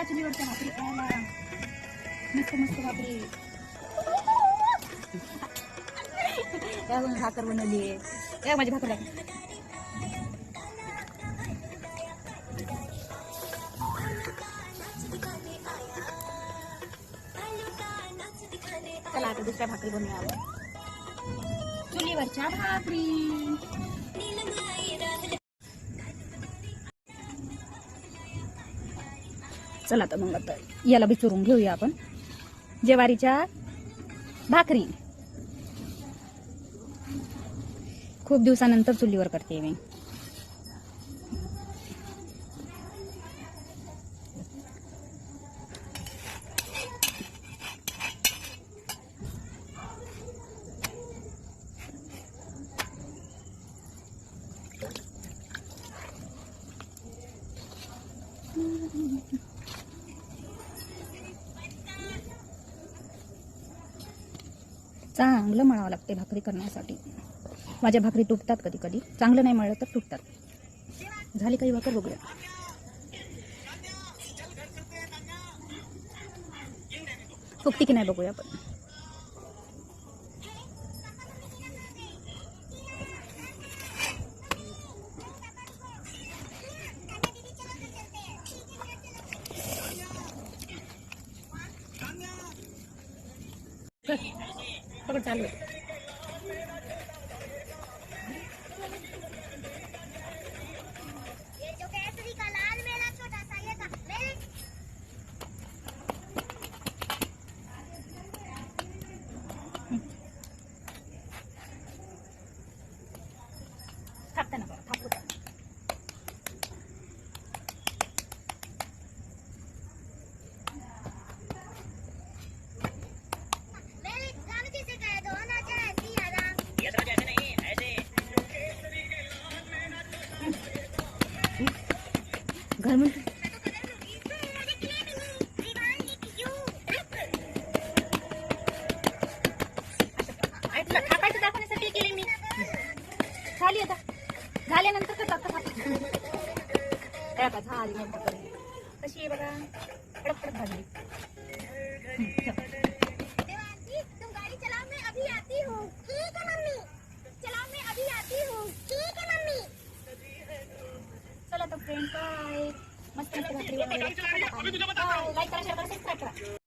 चुलीवरच्या भाकरी खायला मस्त मस्त भाकरी. भाकर बनवली आहे. माझी भाकर लागली. चला आता दुसऱ्या भाकरी बनवूया. चुलीवरच्या भाकरी. चला तर मग आता याला बिचुरून घेऊया आपण. ज्वारीच्या भाकरी खूप दिवसानंतर चुलीवर करते मी. चांगलं मळावं लागते भाकरी करण्यासाठी. माझ्या भाकरी तुटतात कधी कधी. चांगलं नाही मळलं तर तुटतात. झाली काही भाकर बघूया. फुगती की नाही बघूया आपण. पकड चालू आहे. थापता ना थापू. घर में थापायचं दाखवण्यासाठी केले मी. झाली आता. झाल्यानंतर तर दाखवत झाली. कशी आहे बघा. कडक कडक भाजली.